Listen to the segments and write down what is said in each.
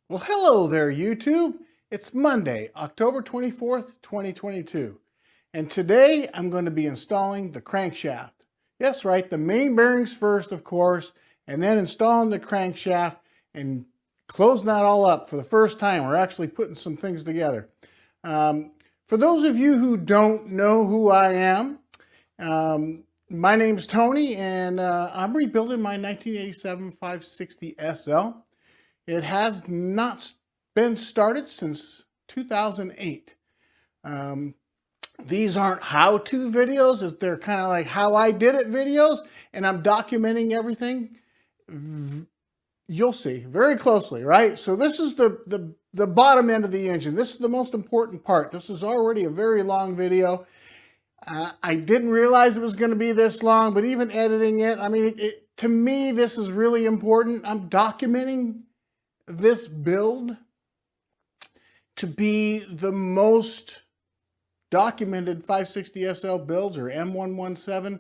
Well, hello there, YouTube. It's Monday, October 24th, 2022. And today I'm going to be installing the crankshaft. Yes, right, the main bearings first, of course, and then installing the crankshaft and closing that all up for the first time. We're actually putting some things together. For those of you who don't know who I am, my name's Tony, and I'm rebuilding my 1987 560 SL. It has not been started since 2008. These aren't how-to videos. They're kind of like how I did it videos, and I'm documenting everything. You'll see very closely, right? So this is the bottom end of the engine. This is the most important part. This is already a very long video. I didn't realize it was going to be this long, but even editing it, I mean, to me, this is really important. I'm documenting this build to be the most documented 560 SL builds, or M117.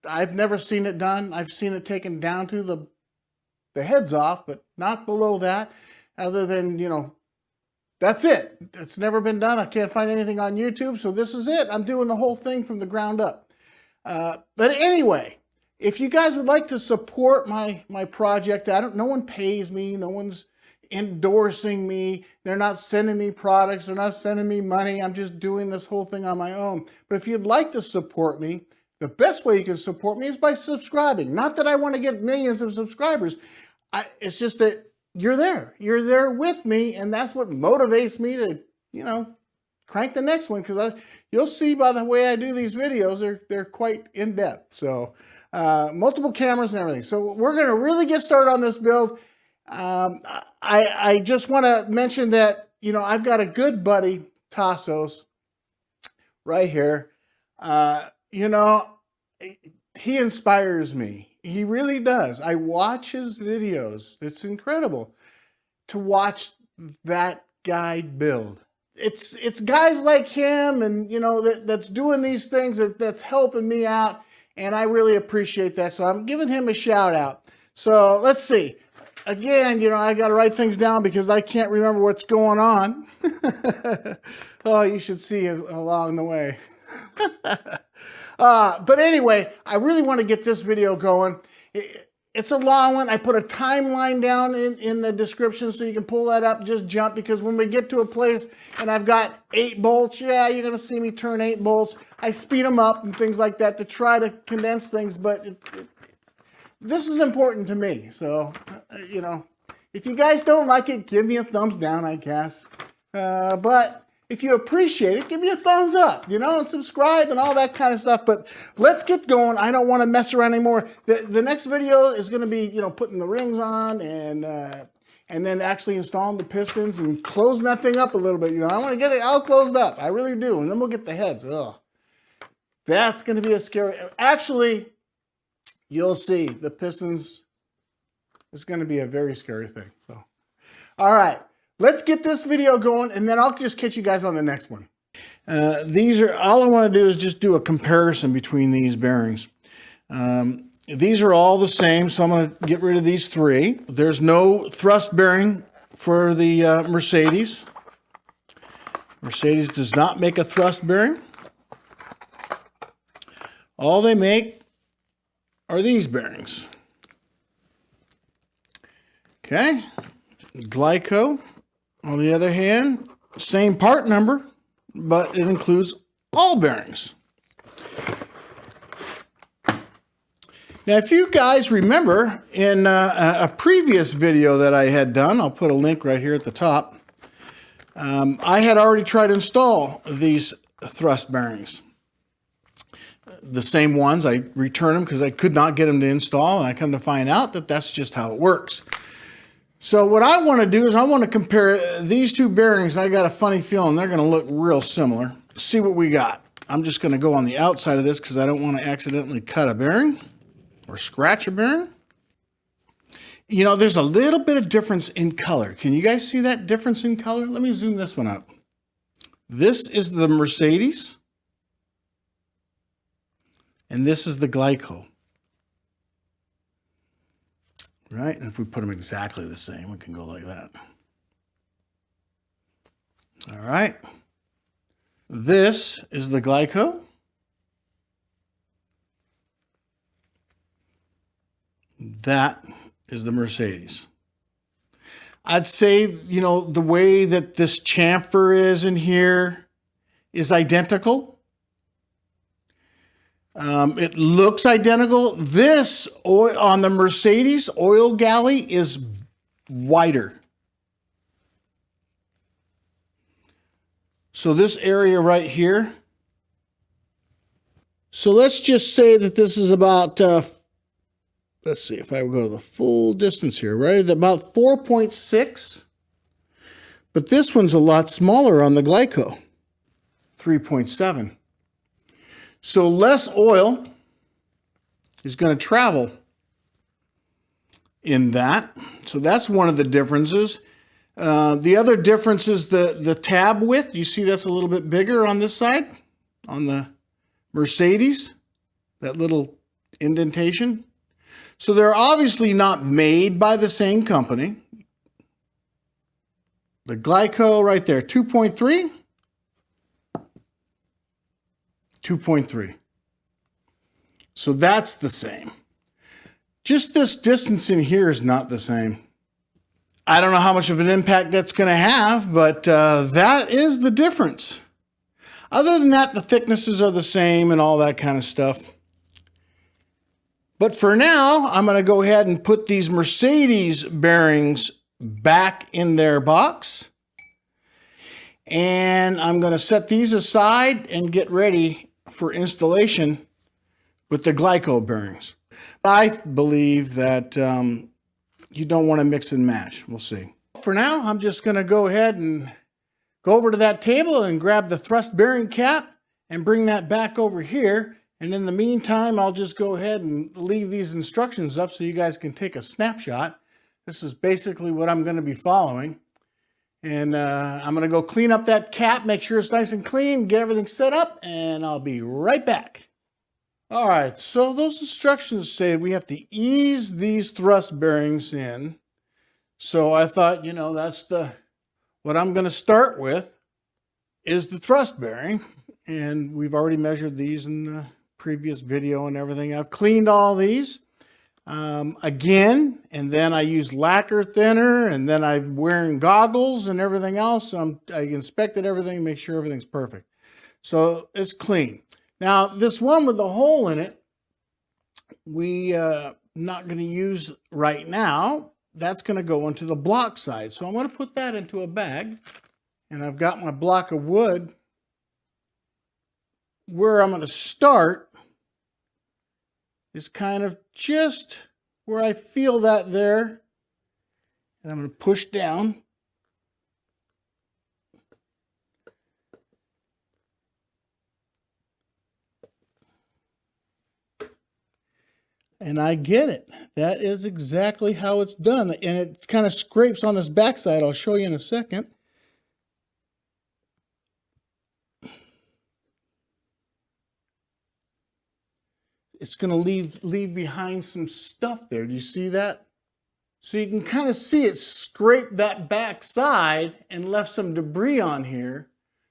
I've never seen it done. I've seen it taken down to the heads off, but not below that, other than, you know, that's it. It's never been done. I can't find anything on YouTube, so this is it. I'm doing the whole thing from the ground up. But anyway, if you guys would like to support my project, no one pays me, no one's endorsing me, they're not sending me products, they're not sending me money, I'm just doing this whole thing on my own. But if you'd like to support me, the best way you can support me is by subscribing. Not that I want to get millions of subscribers, it's just that you're there with me, and that's what motivates me to, you know, crank the next one, because you'll see by the way I do these videos, they're quite in-depth. So multiple cameras and everything. So we're going to really get started on this build. I just want to mention that, you know, I've got a good buddy, Tassos, right here. You know, he inspires me. He really does. I watch his videos. It's incredible to watch that guy build. It's guys like him, and you know, that's doing these things, that's helping me out, and I really appreciate that. So I'm giving him a shout out. So let's see. Again, you know, I got to write things down because I can't remember what's going on. Oh, you should see along the way. But anyway, I really want to get this video going. It's a long one. I put a timeline down in the description so you can pull that up, just jump, because when we get to a place and I've got 8 bolts, yeah, you're going to see me turn 8 bolts. I speed them up and things like that to try to condense things, but this is important to me. So, you know, if you guys don't like it, give me a thumbs down, I guess. But if you appreciate it, give me a thumbs up, you know, and subscribe and all that kind of stuff. But let's get going. I don't want to mess around anymore. The next video is going to be, you know, putting the rings on and then actually installing the pistons and closing that thing up a little bit. You know, I want to get it all closed up. I really do. And then we'll get the heads. Ugh. That's going to be a scary... Actually, you'll see the pistons is going to be a very scary thing. So, all right. Let's get this video going, and then I'll just catch you guys on the next one. All I want to do is just do a comparison between these bearings. These are all the same, so I'm going to get rid of these 3. There's no thrust bearing for the Mercedes. Mercedes does not make a thrust bearing. All they make are these bearings. Okay. Glyco, on the other hand, same part number, but it includes all bearings. Now, if you guys remember in a previous video that I had done, I'll put a link right here at the top, I had already tried to install these thrust bearings. The same ones, I returned them because I could not get them to install, and I come to find out that that's just how it works. So what I want to do is I want to compare these 2 bearings. I got a funny feeling they're going to look real similar. See what we got. I'm just going to go on the outside of this because I don't want to accidentally cut a bearing or scratch a bearing. You know, there's a little bit of difference in color. Can you guys see that difference in color? Let me zoom this one up. This is the Mercedes, and this is the Glyco. right? And if we put them exactly the same, we can go like that. All right. This is the Glyco. That is the Mercedes. I'd say, you know, the way that this chamfer is in here is identical. It looks identical. This oil on the Mercedes oil galley is wider. So this area right here. So let's just say that this is about, let's see if I go to the full distance here, right? About 4.6. But this one's a lot smaller on the Glyco, 3.7. So less oil is going to travel in that. So that's one of the differences. The other difference is the tab width. You see that's a little bit bigger on this side, on the Mercedes, that little indentation. So they're obviously not made by the same company. The Glyco right there, 2.3. 2.3. So that's the same. Just this distance in here is not the same. I don't know how much of an impact that's going to have, but that is the difference. Other than that, the thicknesses are the same and all that kind of stuff. But for now, I'm going to go ahead and put these Mercedes bearings back in their box. And I'm going to set these aside and get ready for installation with the Glyco bearings. I believe that you don't want to mix and match. We'll see. For now, I'm just going to go ahead and go over to that table and grab the thrust bearing cap and bring that back over here. And in the meantime, I'll just go ahead and leave these instructions up so you guys can take a snapshot. This is basically what I'm going to be following. And I'm going to go clean up that cap, make sure it's nice and clean, get everything set up, and I'll be right back. All right, so those instructions say we have to ease these thrust bearings in. So I thought, you know, that's what I'm going to start with is the thrust bearing. And we've already measured these in the previous video and everything. I've cleaned all these again, and then I used lacquer thinner, and then I'm wearing goggles and everything else. I inspected everything, make sure everything's perfect. So it's clean. Now, this one with the hole in it, we not going to use right now. That's going to go into the block side. So I'm going to put that into a bag, and I've got my block of wood. Where I'm going to start is kind of just where I feel that there. And I'm going to push down. And I get it. That is exactly how it's done. And it kind of scrapes on this backside. I'll show you in a second. It's going to leave behind some stuff there. Do you see that? So you can kind of see it scrape that back side and left some debris on here.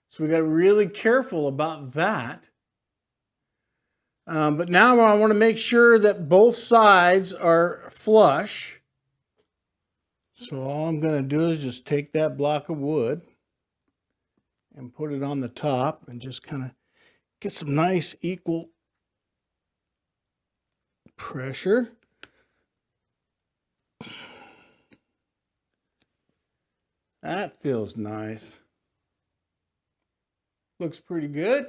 So we got to be really careful about that. But now I want to make sure that both sides are flush. So all I'm going to do is just take that block of wood and put it on the top and just kind of get some nice equal pressure. That feels nice. Looks pretty good.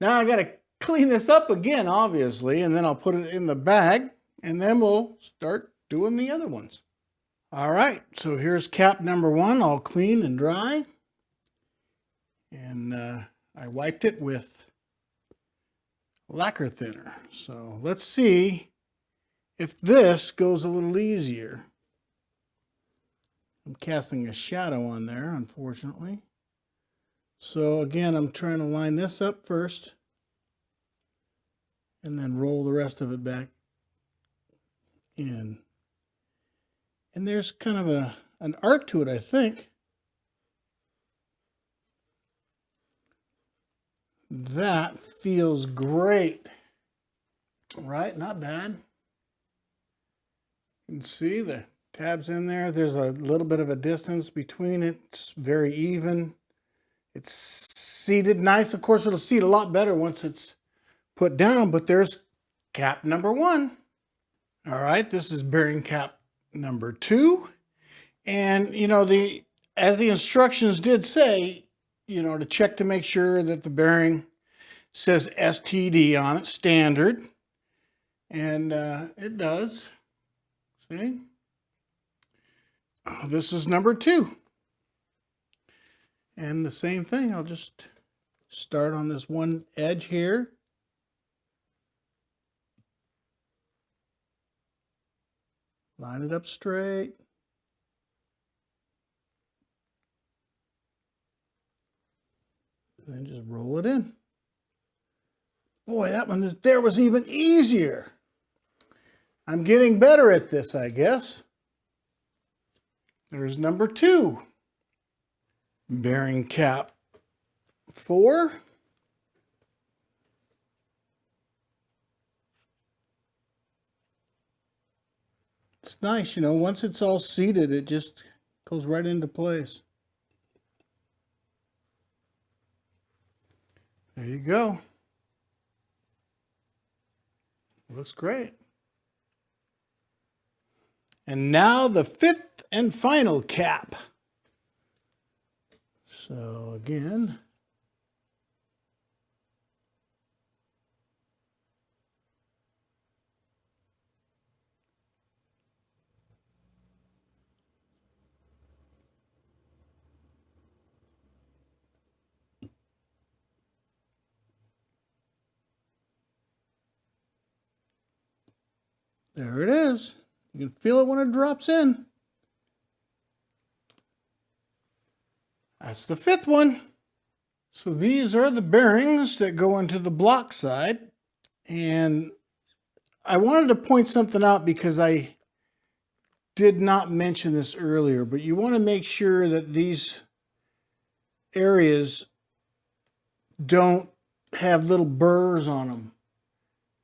Now I got to clean this up again, obviously, and then I'll put it in the bag, and then we'll start doing the other ones. All right, so here's cap number one, all clean and dry. And I wiped it with lacquer thinner. So let's see if this goes a little easier. I'm casting a shadow on there, unfortunately. So again, I'm trying to line this up first and then roll the rest of it back in. And there's kind of an art to it, I think. That feels great. Right, not bad. You can see the tabs in there. There's a little bit of a distance between it. It's very even. It's seated nice. Of course, it'll seat a lot better once it's put down, but there's cap number 1. All right, this is bearing cap number 2. And, you know, as the instructions did say, you know, to check to make sure that the bearing says STD on it, standard. And it does. See? This is number 2. And the same thing, I'll just start on this one edge here. Line it up straight. And then just roll it in. Boy, that one there was even easier. I'm getting better at this, I guess. There's number 2. Bearing cap 4. It's nice, you know, once it's all seated, it just goes right into place. There you go. Looks great. And now the 5th and final cap. So again, there it is. You can feel it when it drops in. That's the 5th one. So these are the bearings that go into the block side. And I wanted to point something out because I did not mention this earlier, but you want to make sure that these areas don't have little burrs on them.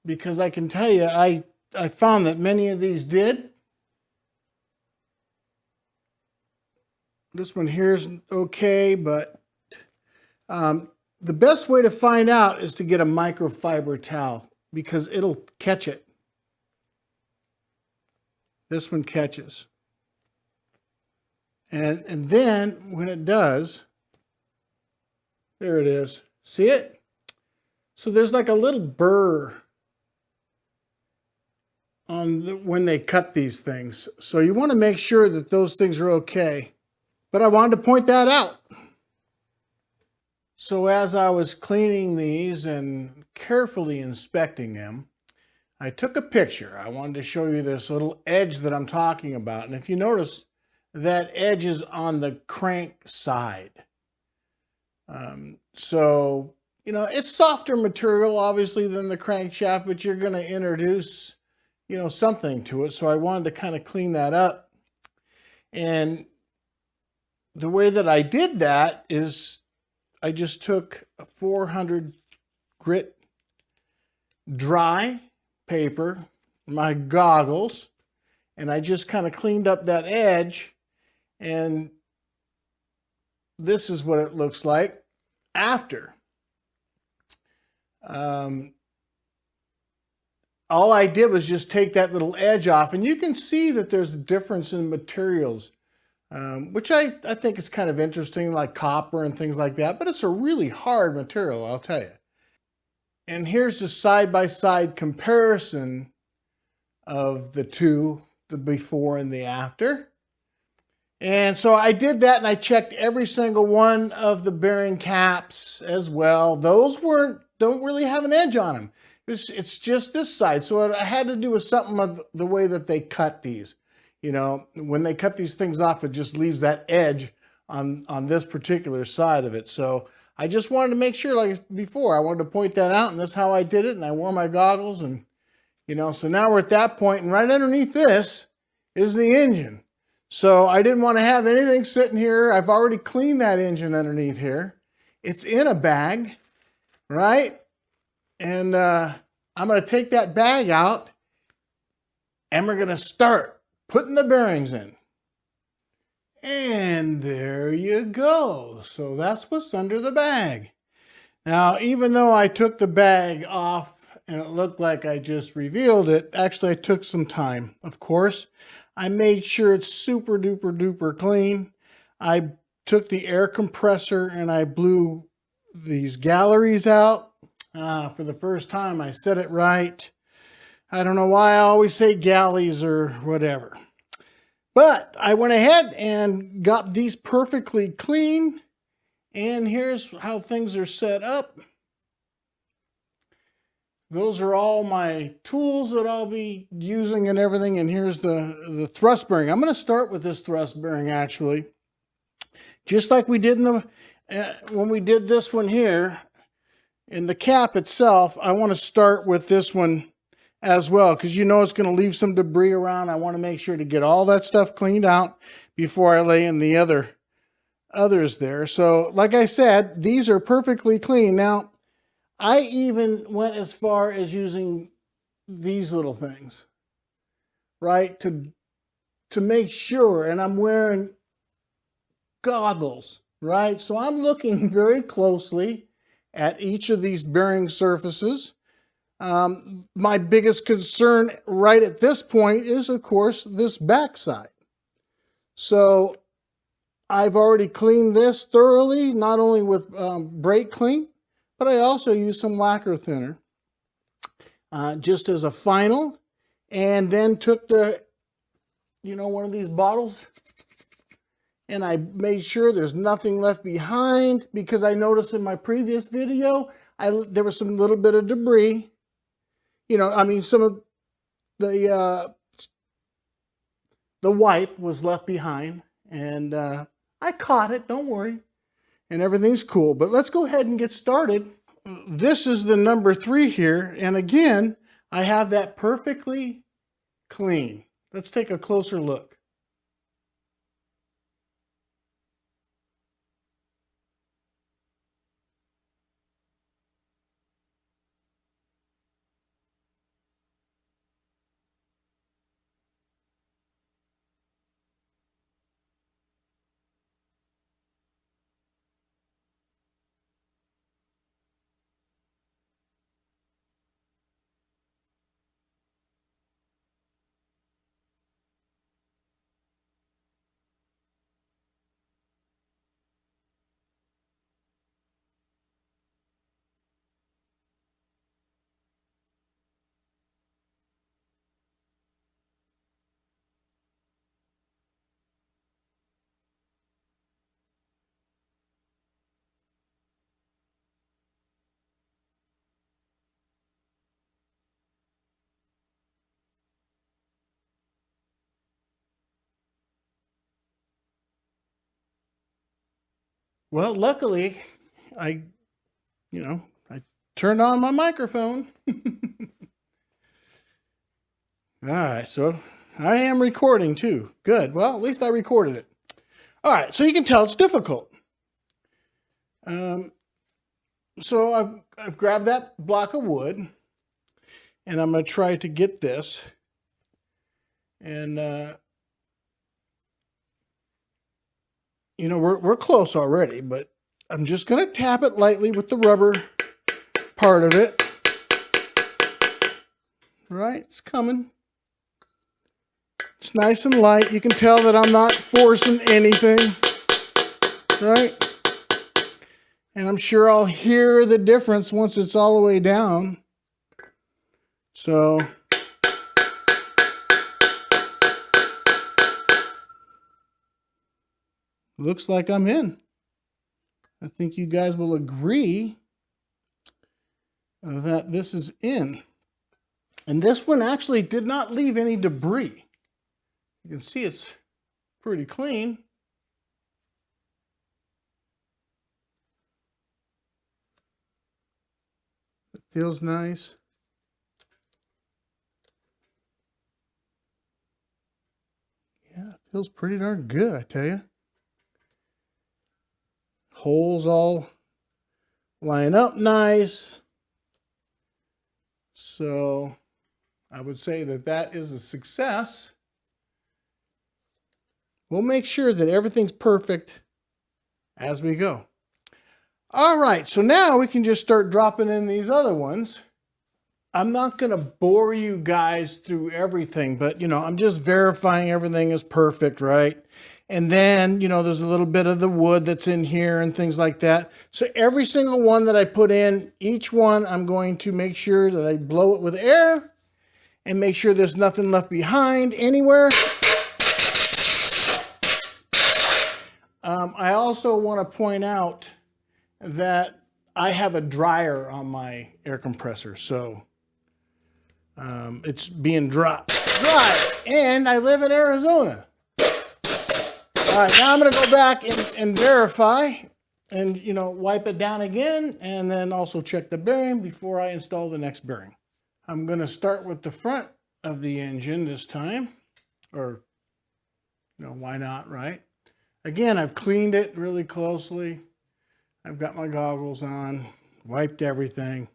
Because I can tell you, I found that many of these did. This one here is okay, but the best way to find out is to get a microfiber towel because it'll catch it. This one catches. And then when it does, there it is. See it? So there's like a little burr on when they cut these things. So you want to make sure that those things are okay. But I wanted to point that out. So as I was cleaning these and carefully inspecting them, I took a picture. I wanted to show you this little edge that I'm talking about. And if you notice, that edge is on the crank side. So, you know, it's softer material, obviously, than the crankshaft, but you're going to introduce, you know, something to it. So I wanted to kind of clean that up. And the way that I did that is I just took a 400 grit dry paper, my goggles, and I just kind of cleaned up that edge. And this is what it looks like after. All I did was just take that little edge off, and you can see that there's a difference in materials. Which I think is kind of interesting, like copper and things like that, but it's a really hard material, I'll tell you. And here's a side-by-side comparison of the two, the before and the after. And so I did that, and I checked every single one of the bearing caps as well. Those don't really have an edge on them. It's just this side. So it had to do with something of the way that they cut these. You know, when they cut these things off, it just leaves that edge on this particular side of it. So I just wanted to make sure, like before, I wanted to point that out, and that's how I did it, and I wore my goggles, and, you know, so now we're at that point, and right underneath this is the engine. So I didn't want to have anything sitting here. I've already cleaned that engine underneath here. It's in a bag, right? And I'm going to take that bag out, and we're going to start putting the bearings in. And there you go. So that's what's under the bag. Now, even though I took the bag off and it looked like I just revealed it, actually I took some time, of course. I made sure it's super duper duper clean. I took the air compressor and I blew these galleries out. For the first time, I said it right. I don't know why I always say galleys or whatever. But I went ahead and got these perfectly clean. And here's how things are set up. Those are all my tools that I'll be using and everything. And here's the thrust bearing. I'm going to start with this thrust bearing, actually. Just like we did in the when we did this one here. In the cap itself, I want to start with this one as well, because you know it's going to leave some debris around. I want to make sure to get all that stuff cleaned out before I lay in the others there. So like I said, these are perfectly clean. Now, I even went as far as using these little things, right, to make sure, and I'm wearing goggles, right? So I'm looking very closely at each of these bearing surfaces. My biggest concern right at this point is, of course, this backside. So I've already cleaned this thoroughly, not only with brake clean, but I also use some lacquer thinner just as a final, and then took one of these bottles, and I made sure there's nothing left behind, because I noticed in my previous video, there was some little bit of debris. Some of the wipe was left behind, and I caught it, don't worry, and everything's cool. But let's go ahead and get started. This is the number 3 here, and again, I have that perfectly clean. Let's take a closer look. Well, luckily, I turned on my microphone. All right, so I am recording too. Good. Well, at least I recorded it. All right, so you can tell it's difficult. So I've grabbed that block of wood, and I'm going to try to get this. And we're close already, but I'm just going to tap it lightly with the rubber part of it. Right, it's coming. It's nice and light. You can tell that I'm not forcing anything, right? And I'm sure I'll hear the difference once it's all the way down. So looks like I'm in. I think you guys will agree that this is in. And this one actually did not leave any debris. You can see it's pretty clean. Feels nice. Yeah, it feels pretty darn good, I tell you. Holes all line up nice. So I would say that that is a success. We'll make sure that everything's perfect as we go. All right, so now we can just start dropping in these other ones. I'm not going to bore you guys through everything, but, you know, I'm just verifying everything is perfect, right? And then, you know, there's a little bit of the wood that's in here and things like that. So every single one that I put in, each one, I'm going to make sure that I blow it with air and make sure there's nothing left behind anywhere. I also want to point out that I have a dryer on my air compressor, so it's being dry. And I live in Arizona. All right, now I'm going to go back and verify and, you know, wipe it down again and then also check the bearing before I install the next bearing. I'm going to start with the front of the engine this time, or, you know, why not, right? Again, I've cleaned it really closely. I've got my goggles on, wiped everything,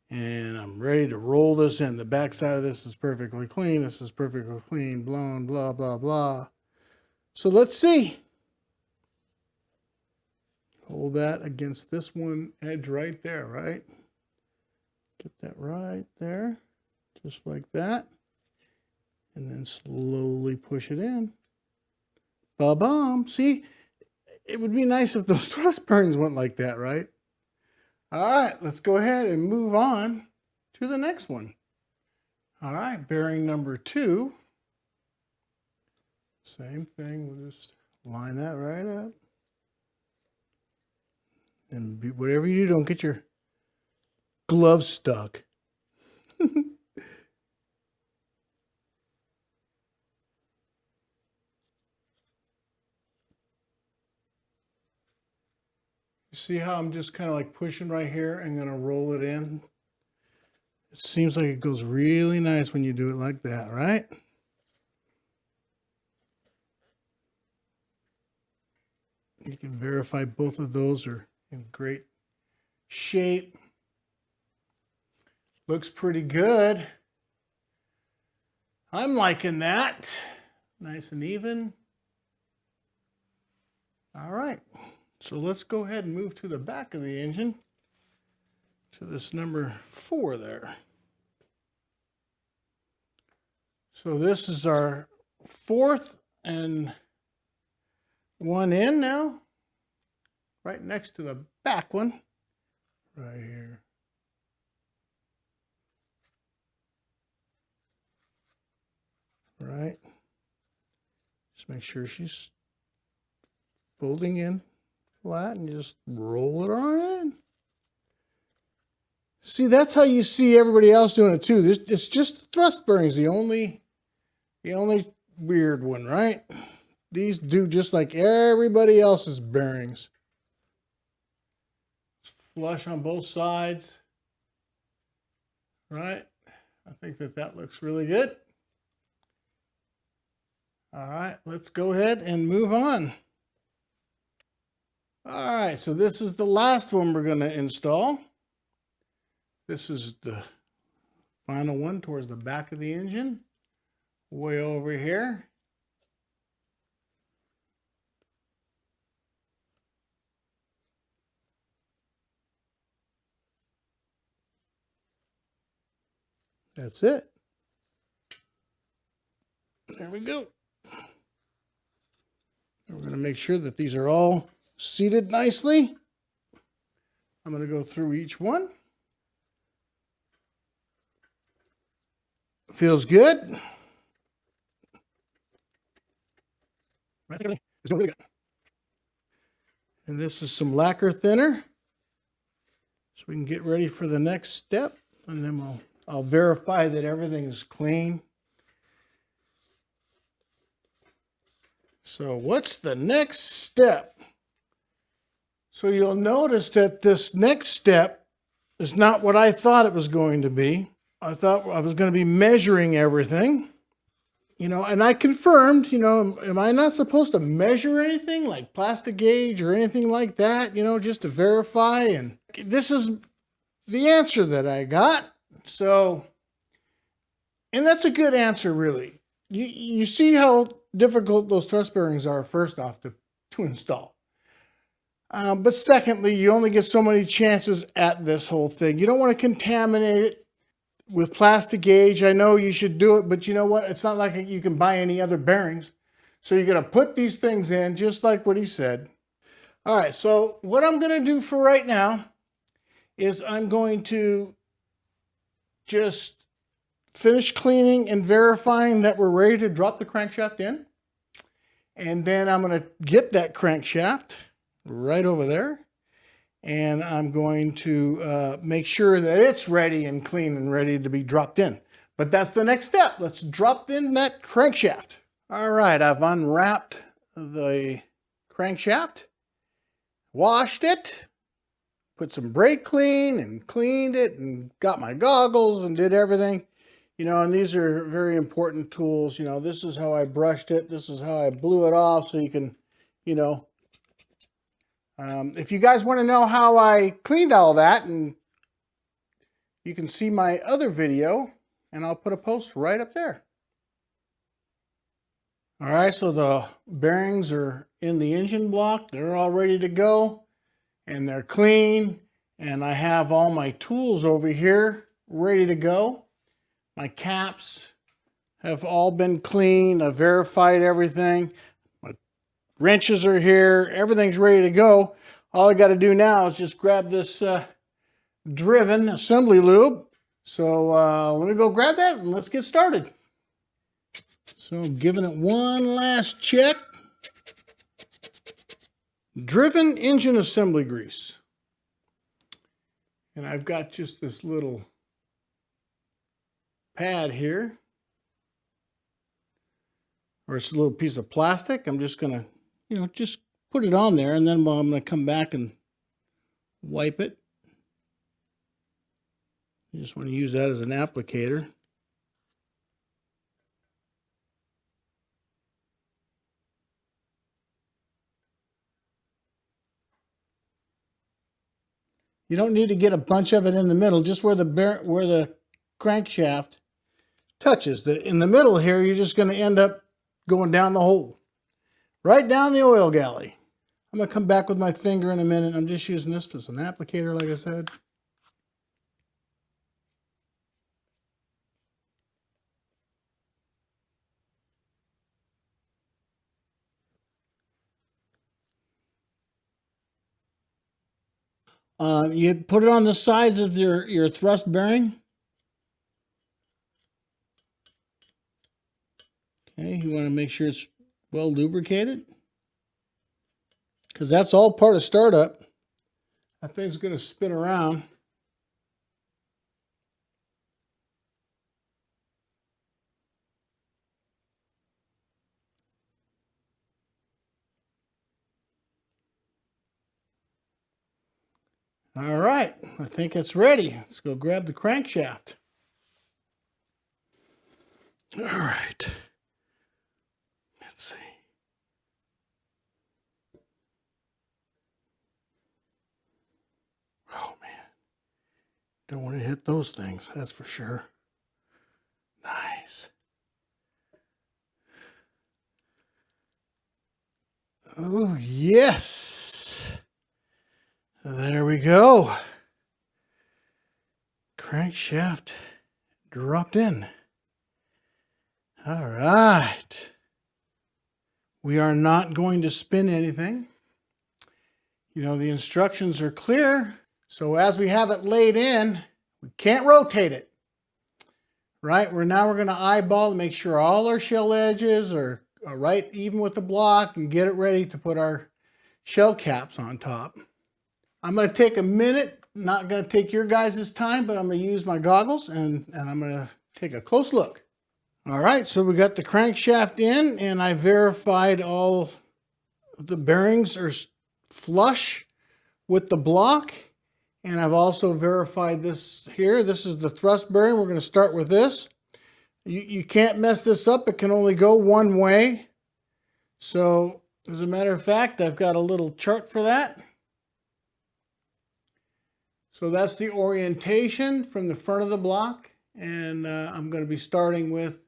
and I'm ready to roll this in. The back side of this is perfectly clean. This is perfectly clean, blown, blah, blah, blah. So let's see. Hold that against this one edge right there, right? Get that right there, just like that. And then slowly push it in. Ba-bum. See, it would be nice if those thrust bearings went like that, right? All right, let's go ahead and move on to the next one. All right, bearing number 2. Same thing, we'll just line that right up. And whatever you do, don't get your glove stuck. You see how I'm just kind of like pushing right here and gonna roll it in? It seems like it goes really nice when you do it like that, right? You can verify both of those are in great shape. Looks pretty good. I'm liking that. Nice and even. All right. So let's go ahead and move to the back of the engine, to this number 4 there. So this is our 4th and 1 in now, right next to the back one, right here. Right. Just make sure she's folding in flat and you just roll it on in. See, that's how you see everybody else doing it too. It's just the thrust bearings, the only weird one, right? These do just like everybody else's bearings. It's flush on both sides, right? I think that looks really good. All right, let's go ahead and move on. All right, so this is the last one we're going to install. This is the final one towards the back of the engine, way over here. That's it. There we go. And we're going to make sure that these are all seated nicely. I'm going to go through each one. Feels good. It's going really good. And this is some lacquer thinner, so we can get ready for the next step, and then I'll verify that everything is clean. So what's the next step? So you'll notice that this next step is not what I thought it was going to be. I thought I was going to be measuring everything, and I confirmed, am I not supposed to measure anything like plastic gauge or anything like that, just to verify? And this is the answer that I got. So, and that's a good answer, really. You see how difficult those thrust bearings are, first off, to install. But secondly, you only get so many chances at this whole thing. You don't want to contaminate it with plastic gauge. I know you should do it, but you know what? It's not like you can buy any other bearings. So you're going to put these things in just like what he said. All right, so what I'm going to do for right now is I'm going to just finish cleaning and verifying that we're ready to drop the crankshaft in. And then I'm going to get that crankshaft right over there. And I'm going to make sure that it's ready and clean and ready to be dropped in. But that's the next step. Let's drop in that crankshaft. All right, I've unwrapped the crankshaft, washed it, put some brake clean and cleaned it and got my goggles and did everything. And these are very important tools. This is how I brushed it. This is how I blew it off so you can, if you guys want to know how I cleaned all that, and you can see my other video, and I'll put a post right up there. All right, so the bearings are in the engine block. They're all ready to go, and they're clean. And I have all my tools over here ready to go. My caps have all been cleaned. I verified everything. My wrenches are here. Everything's ready to go. All I got to do now is just grab this driven assembly lube. So let me go grab that and let's get started. So giving it one last check. Driven engine assembly grease. And I've got just this little pad here, or it's a little piece of plastic. I'm just gonna, just put it on there, and then I'm gonna come back and wipe it. You just want to use that as an applicator. You don't need to get a bunch of it in the middle, just where the crankshaft touches. In the middle here, you're just going to end up going down the hole, right down the oil galley. I'm going to come back with my finger in a minute. I'm just using this as an applicator, like I said. You put it on the sides of your thrust bearing. Okay, you want to make sure it's well lubricated, because that's all part of startup. That thing's going to spin around. All right, I think it's ready. Let's go grab the crankshaft. All right. Let's see. Oh, man. Don't want to hit those things, that's for sure. Nice. Oh, yes. There we go. Crankshaft dropped in. All right. We are not going to spin anything. The instructions are clear. So as we have it laid in, we can't rotate it. Right? Now we're going to eyeball and make sure all our shell edges are right even with the block and get it ready to put our shell caps on top. I'm going to take a minute, not going to take your guys' time, but I'm going to use my goggles and I'm going to take a close look. All right, so we got the crankshaft in, and I verified all the bearings are flush with the block, And I've also verified this here. This is the thrust bearing. We're going to start with this. You can't mess this up. It can only go one way. So, as a matter of fact, I've got a little chart for that. So that's the orientation from the front of the block. And I'm going to be starting with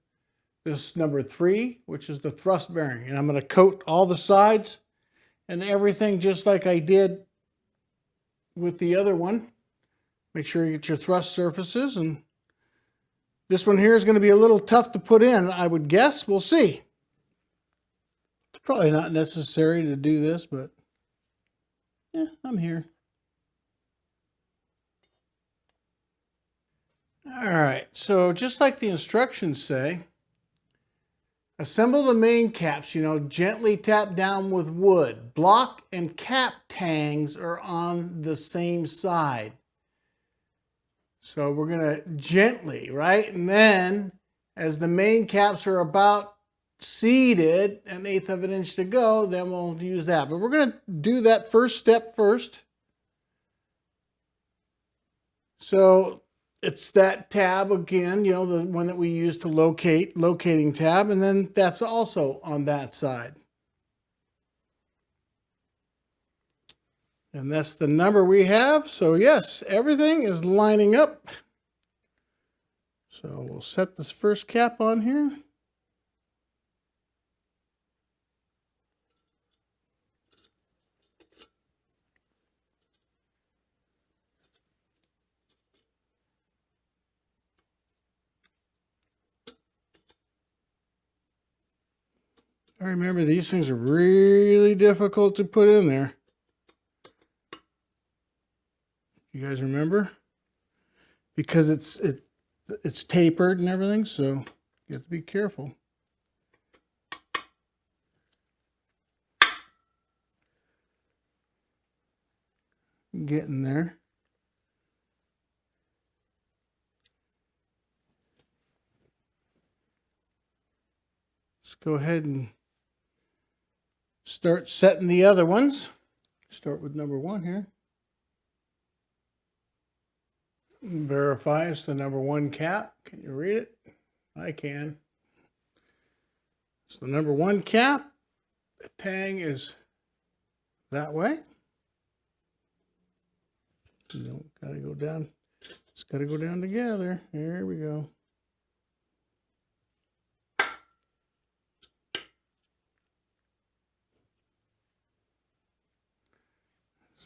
this number 3, which is the thrust bearing. And I'm going to coat all the sides and everything just like I did with the other one. Make sure you get your thrust surfaces. And this one here is going to be a little tough to put in, I would guess. We'll see. It's probably not necessary to do this, but yeah, I'm here. All right, so just like the instructions say, assemble the main caps, gently tap down with wood. Block and cap tangs are on the same side. So we're going to gently, right? And then as the main caps are about seated, 1/8 of an inch to go, then we'll use that. But we're going to do that first step first. So it's that tab again, the one that we use to locate, locating tab, and then that's also on that side. And that's the number we have. So yes, everything is lining up. So we'll set this first cap on here. I remember these things are really difficult to put in there. You guys remember? Because it's tapered and everything, so you have to be careful. Getting there. Let's go ahead and start setting the other ones. Start with number 1 here. Verify it's the number 1 cap. Can you read it? I can. It's the number 1 cap. The tang is that way. Gotta go down. It's gotta go down together. There we go.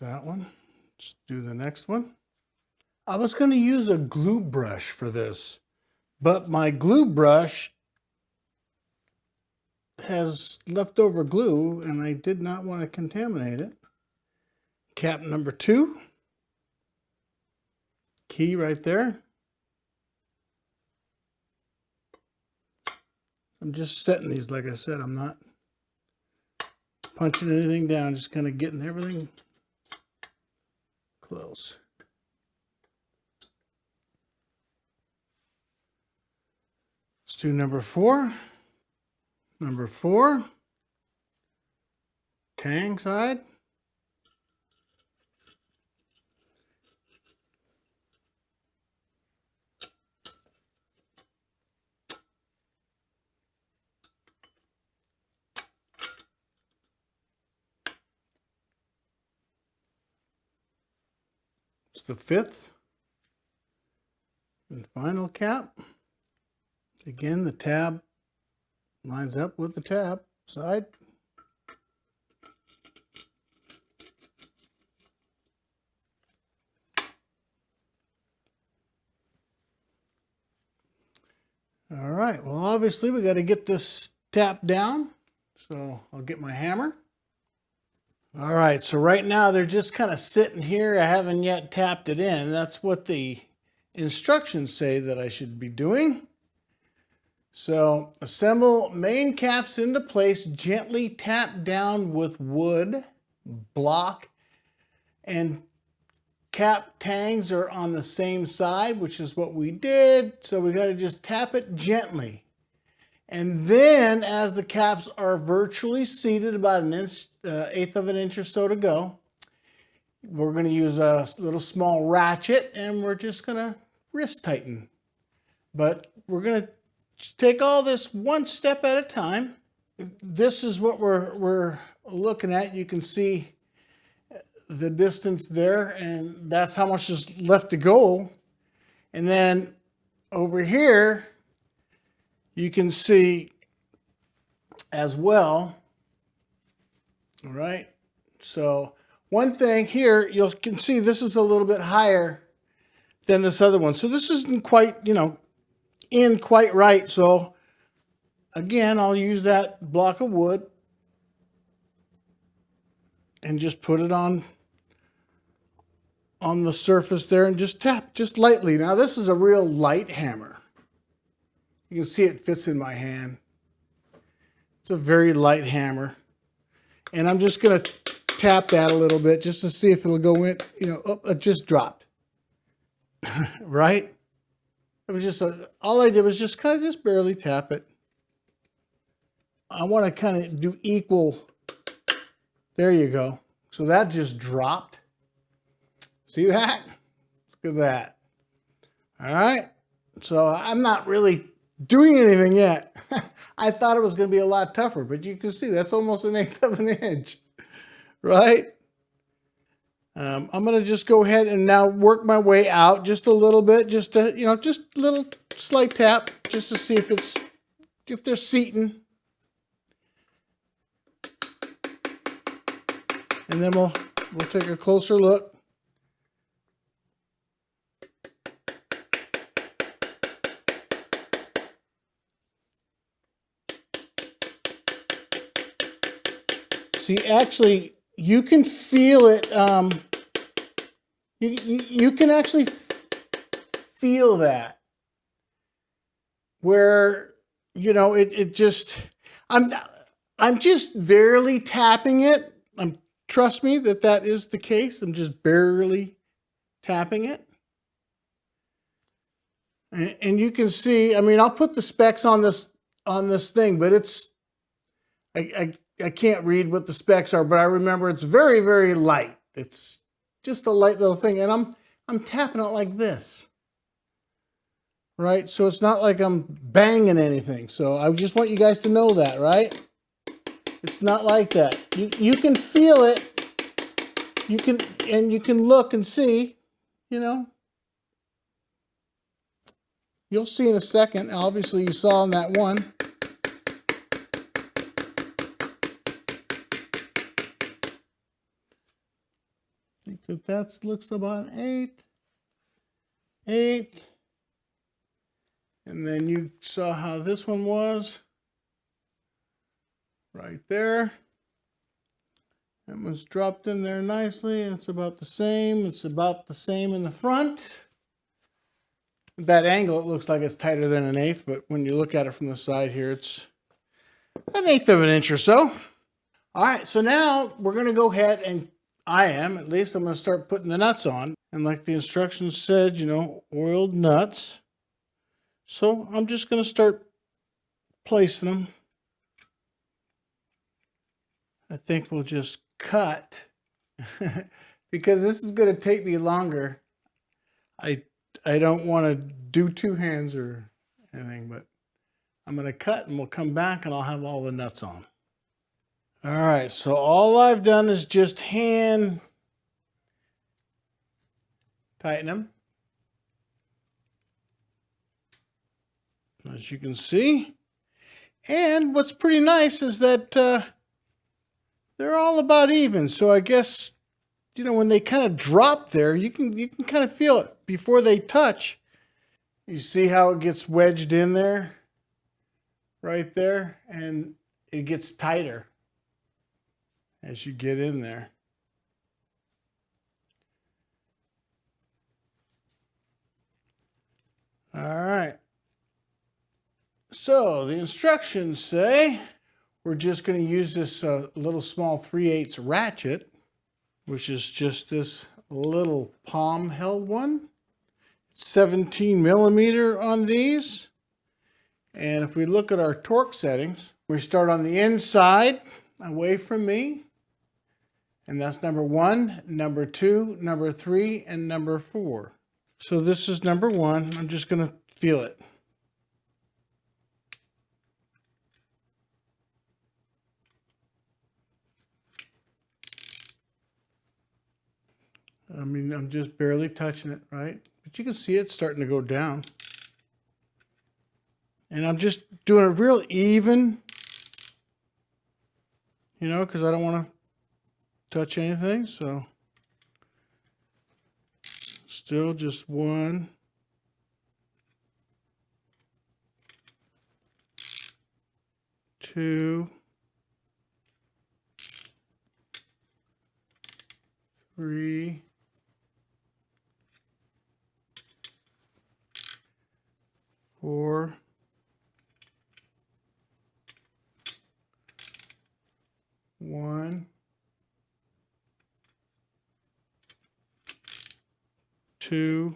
That one. Let's do the next one. I was going to use a glue brush for this, but my glue brush has leftover glue and I did not want to contaminate it. Cap number 2. Key right there. I'm just setting these, like I said, I'm not punching anything down, just kind of getting everything close. Let's do number 4. Number 4. Tang side. The 5th and final cap. Again, the tab lines up with the tab side. All right, well, obviously we got to get this tapped down, so I'll get my hammer. All right, so right now they're just kind of sitting here. I haven't yet tapped it in. That's what the instructions say that I should be doing. So assemble main caps into place, gently tap down with wood, block, and cap tangs are on the same side, which is what we did. So we got to just tap it gently. And then as the caps are virtually seated, about 1/8 of an inch or so to go, we're going to use a little small ratchet and we're just going to wrist tighten. But we're going to take all this one step at a time. This is what we're looking at. You can see the distance there, and that's how much is left to go. And then over here, you can see as well. All right. So one thing here, you can see this is a little bit higher than this other one. So this isn't quite, in quite right. So again, I'll use that block of wood and just put it on the surface there and just tap just lightly. Now this is a real light hammer. You can see it fits in my hand. It's a very light hammer. And I'm just going to tap that a little bit just to see if it'll go in, oh, it just dropped. Right? It was just, all I did was just kind of just barely tap it. I want to kind of do equal. There you go. So that just dropped. See that? Look at that. All right. So I'm not really doing anything yet. I thought it was going to be a lot tougher, but you can see that's almost 1/8 of an inch, right? I'm going to just go ahead and now work my way out just a little bit, just to, just a little slight tap, just to see if they're seating. And then we'll take a closer look. See, actually, you can feel it. You can actually feel that. Where, it just, I'm just barely tapping it. Trust me that is the case. I'm just barely tapping it. And you can see, I'll put the specs on this thing, but it's, I can't read what the specs are, but I remember it's very, very light. It's just a light little thing, and I'm tapping it like this, right? So it's not like I'm banging anything. So I just want you guys to know that, right? It's not like that. You can feel it. You can look and see, You'll see in a second. Obviously, you saw on that one. I think that looks about 8. And then you saw how this one was. Right there. That one's dropped in there nicely. It's about the same. It's about the same in the front. At that angle, it looks like it's tighter than 1/8, but when you look at it from the side here, it's 1/8 of an inch or so. All right, so now we're going to go ahead and I'm going to start putting the nuts on. And like the instructions said, oiled nuts. So I'm just going to start placing them. I think we'll just cut because this is going to take me longer. I don't want to do two hands or anything, but I'm going to cut and we'll come back and I'll have all the nuts on. All right, so all I've done is just hand tighten them. As you can see. And what's pretty nice is that they're all about even. So I guess, when they kind of drop there, you can kind of feel it before they touch. You see how it gets wedged in there? Right there. And it gets tighter as you get in there. All right. So the instructions say we're just going to use this little small 3/8 ratchet, which is just this little palm held one. It's 17 millimeter on these. And if we look at our torque settings, we start on the inside away from me. And that's number 1, number 2, number 3, and number 4. So this is number 1. I'm just going to feel it. I mean, I'm just barely touching it, right? But you can see it's starting to go down. And I'm just doing it real even, you know, because I don't want to touch anything. So still just 1, 2, 3, 4, 1, 2,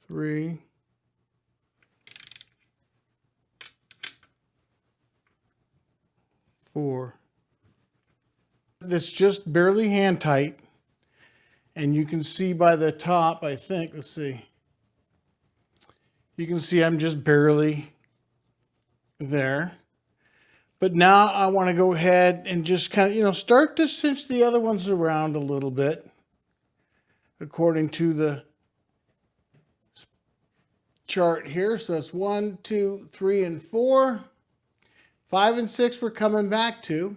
3, 4. It's just barely hand tight, and you can see by the top, I think, let's see, you can see I'm just barely there. But now I want to go ahead and just kind of, you know, start to cinch the other ones around a little bit according to the chart here. So that's 1, 2, 3, and 4. 5 and 6 we're coming back to.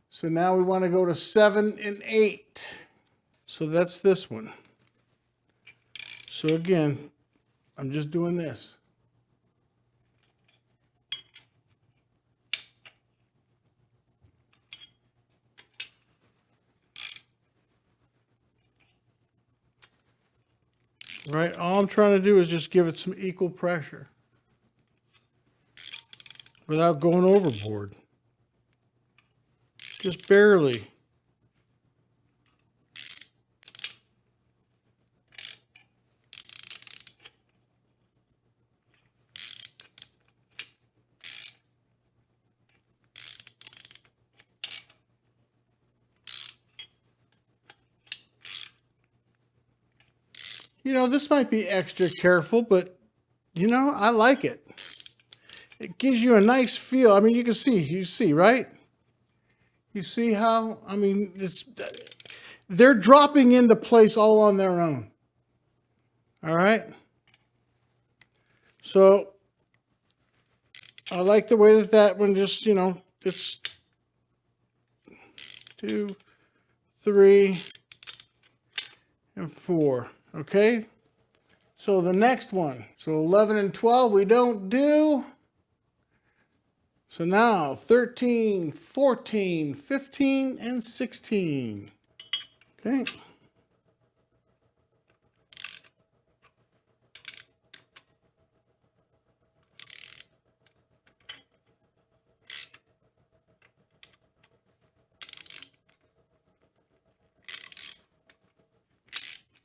So now we want to go to 7 and 8. So that's this one. So again, I'm just doing this. Right, all I'm trying to do is just give it some equal pressure without going overboard. Just barely. You know, this might be extra careful, but, you know, I like it. It gives you a nice feel. I mean, you see, right? You see how, I mean, they're dropping into place all on their own. All right? So, I like the way that one just, you know, it's 2, 3, and 4. Okay, so the next one, so 11 and 12 we don't do. So now 13, 14, 15, and 16. Okay.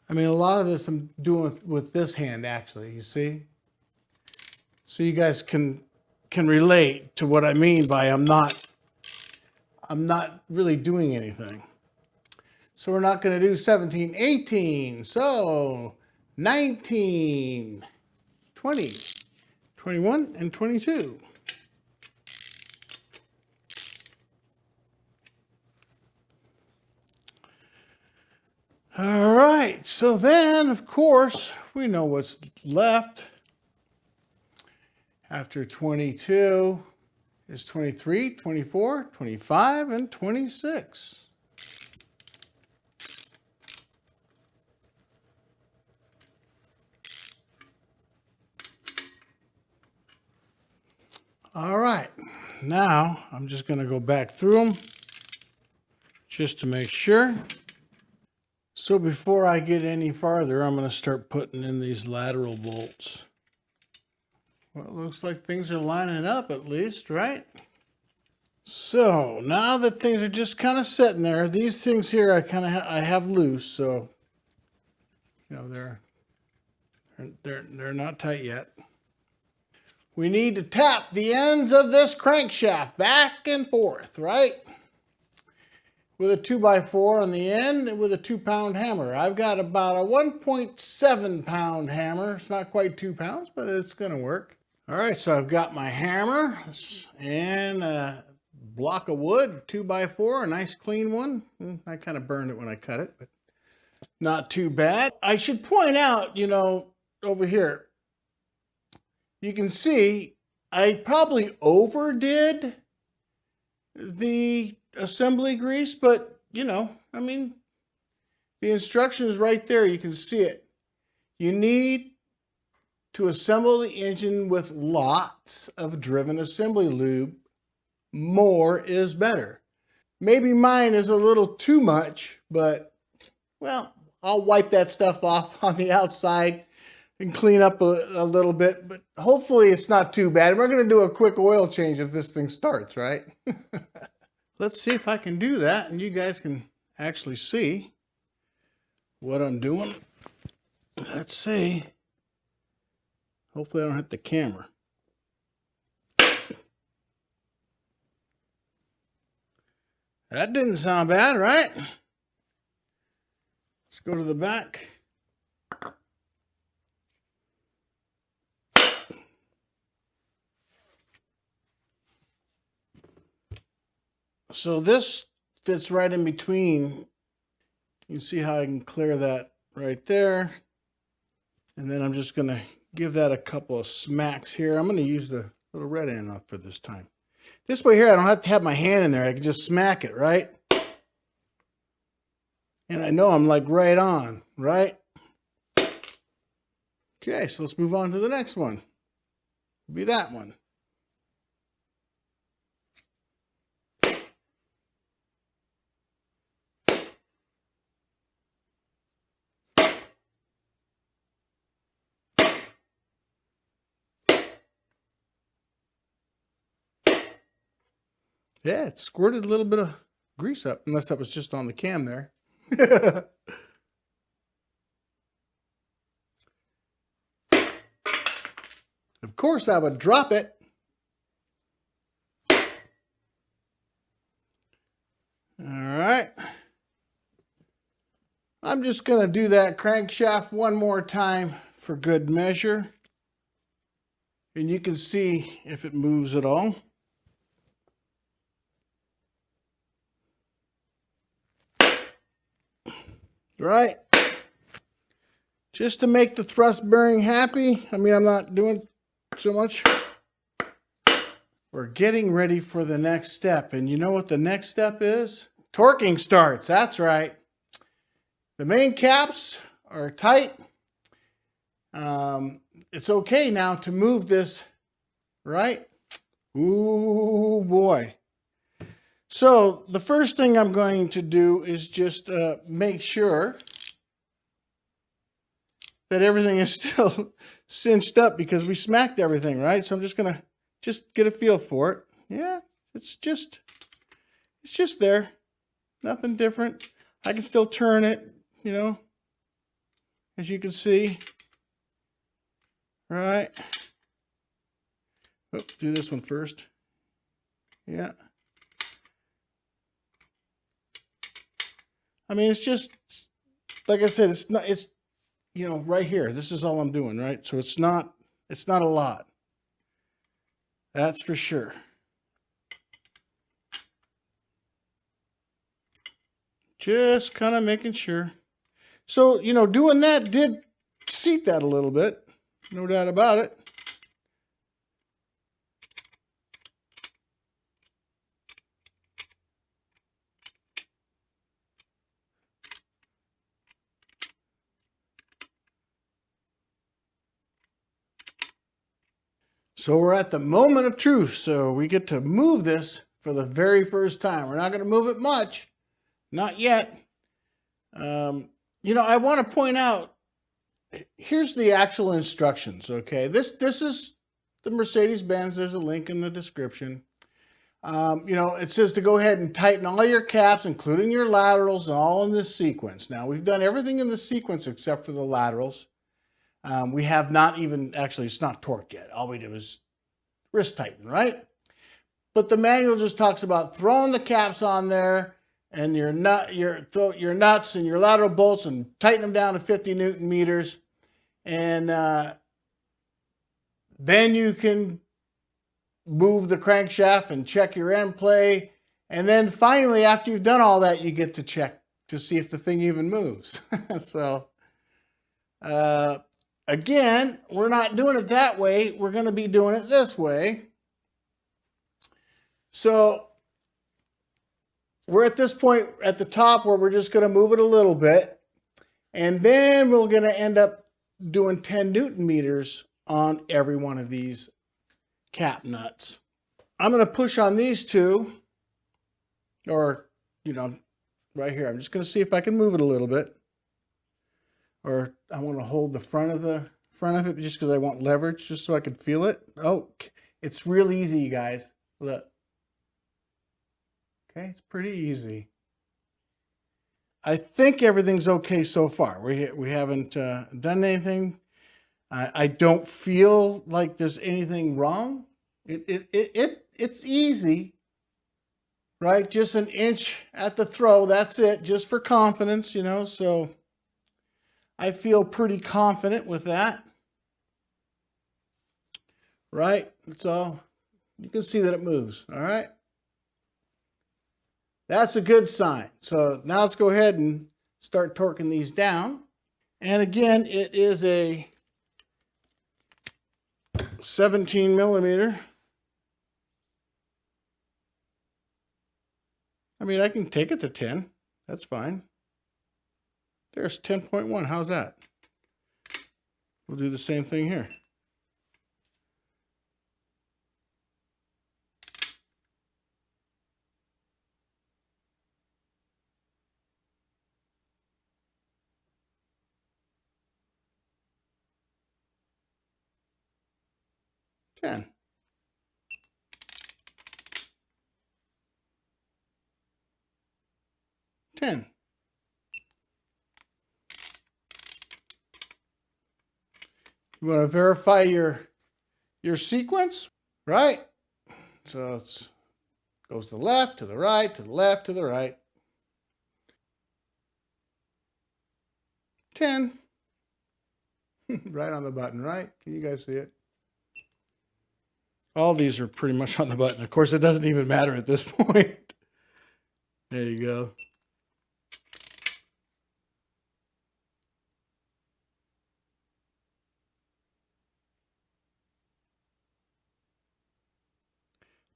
I mean, a lot of this I'm doing with this hand, actually, you see? So you guys can relate to what I mean by I'm not really doing anything. So we're not going to do 17, 18. So 19, 20, 21, and 22. All right, so then, of course, we know what's left. After 22 is 23, 24, 25, and 26. All right, now I'm just going to go back through them just to make sure. So before I get any farther, I'm going to start putting in these lateral bolts. Well, it looks like things are lining up at least, right? So now that things are just kind of sitting there, these things here I have loose, so you know they're not tight yet. we need to tap the ends of this crankshaft back and forth, right? With a 2x4 on the end and with a 2-pound hammer. I've got about a 1.7-pound hammer. It's not quite 2 pounds, but it's gonna work. All right, so I've got my hammer and a block of wood, 2x4, a nice clean one. I kind of burned it when I cut it, but not too bad. I should point out, you know, over here, you can see I probably overdid the assembly grease, but you know, I mean, the instructions right there, you can see it. You need to assemble the engine with lots of driven assembly lube. More is better. Maybe mine is a little too much, but well, I'll wipe that stuff off on the outside and clean up a little bit, but hopefully it's not too bad. And we're going to do a quick oil change if this thing starts, right? Let's see if I can do that and you guys can actually see what I'm doing. Let's see. Hopefully I don't hit the camera. That didn't sound bad, right? Let's go to the back. So this fits right in between. You can see how I can clear that right there. And then I'm just going to give that a couple of smacks here. I'm going to use the little red end off for this time. This way here, I don't have to have my hand in there. I can just smack it, right? And I know I'm like right on, right? Okay, so let's move on to the next one. It'll be that one. Yeah, it squirted a little bit of grease up, unless that was just on the cam there. Of course, I would drop it. All right. I'm just going to do that crankshaft one more time for good measure. And you can see if it moves at all. Right? Just to make the thrust bearing happy. I mean, I'm not doing so much. We're getting ready for the next step. And you know what the next step is? Torquing starts. That's right. The main caps are tight. It's okay now to move this, right? Ooh, boy. So the first thing I'm going to do is just make sure that everything is still cinched up because we smacked everything, right? So I'm just going to just get a feel for it. Yeah, it's just there. Nothing different. I can still turn it, you know, as you can see. Right. Oh, do this one first. Yeah. I mean, it's just, like I said, it's, you know, right here. This is all I'm doing, right? So it's not a lot. That's for sure. Just kind of making sure. So, you know, doing that did seat that a little bit. No doubt about it. So we're at the moment of truth. So we get to move this for the very first time. We're not going to move it much. Not yet. You know, I want to point out, here's the actual instructions, okay? This is the Mercedes-Benz. There's a link in the description. You know, it says to go ahead and tighten all your caps, including your laterals, all in this sequence. Now, we've done everything in the sequence except for the laterals. We have not even, actually, it's not torqued yet. All we did was wrist tighten, right? But the manual just talks about throwing the caps on there and your nuts and your lateral bolts and tighten them down to 50 Newton meters. And then you can move the crankshaft and check your end play. And then finally, after you've done all that, you get to check to see if the thing even moves. So, again, we're not doing it that way. We're going to be doing it this way. So we're at this point at the top where we're just going to move it a little bit. And then we're going to end up doing 10 Newton meters on every one of these cap nuts. I'm going to push on these two, or, you know, right here. I'm just going to see if I can move it a little bit. Or I want to hold the front of it just because I want leverage, just so I can feel it. Oh, it's real easy, you guys. Look. Okay, it's pretty easy. I think everything's okay so far. We haven't done anything. I don't feel like there's anything wrong. It's easy, right? Just an inch at the throw. That's it, just for confidence, you know. So I feel pretty confident with that, right? So you can see that it moves. All right. That's a good sign. So now let's go ahead and start torquing these down. And again, it is a 17 millimeter. I mean, I can take it to 10. That's fine. There's 10.1. How's that? We'll do the same thing here. Ten. You want to verify your sequence, right? So it goes to the left, to the right, to the left, to the right. 10. Right on the button, right? Can you guys see it? All these are pretty much on the button. Of course, it doesn't even matter at this point. There you go.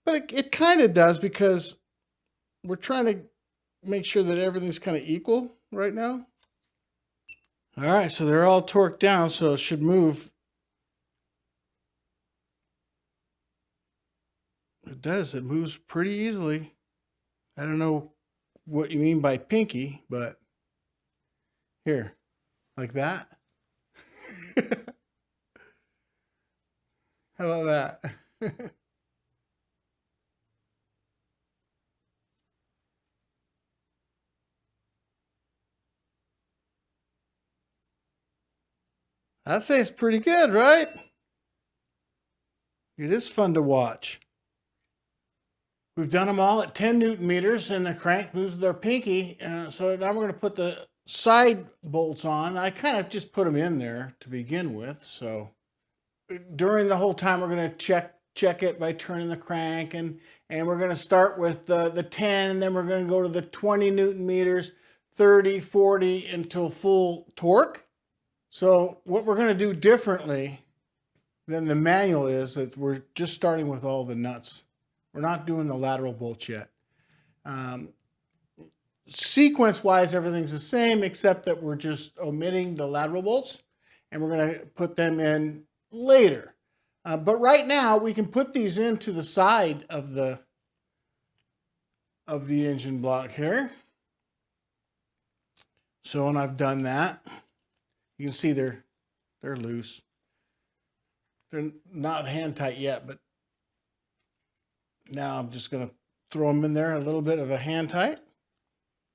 But it kind of does, because we're trying to make sure that everything's kind of equal right now. All right, so they're all torqued down, so it should move. It does. It moves pretty easily. I don't know what you mean by pinky, but here, like that. How about that? I'd say it's pretty good, right? It is fun to watch. We've done them all at 10 Newton meters, and the crank moves their pinky. So now we're going to put the side bolts on. I kind of just put them in there to begin with. So during the whole time, we're going to check it by turning the crank, and we're going to start with the 10, and then we're going to go to the 20 Newton meters, 30, 40 until full torque. So what we're going to do differently than the manual is that we're just starting with all the nuts. We're not doing the lateral bolts yet. Sequence-wise, everything's the same, except that we're just omitting the lateral bolts, and we're going to put them in later. But right now, we can put these into the side of the engine block here. So when I've done that, you can see they're loose. They're not hand tight yet, but now I'm just going to throw them in there, a little bit of a hand tight.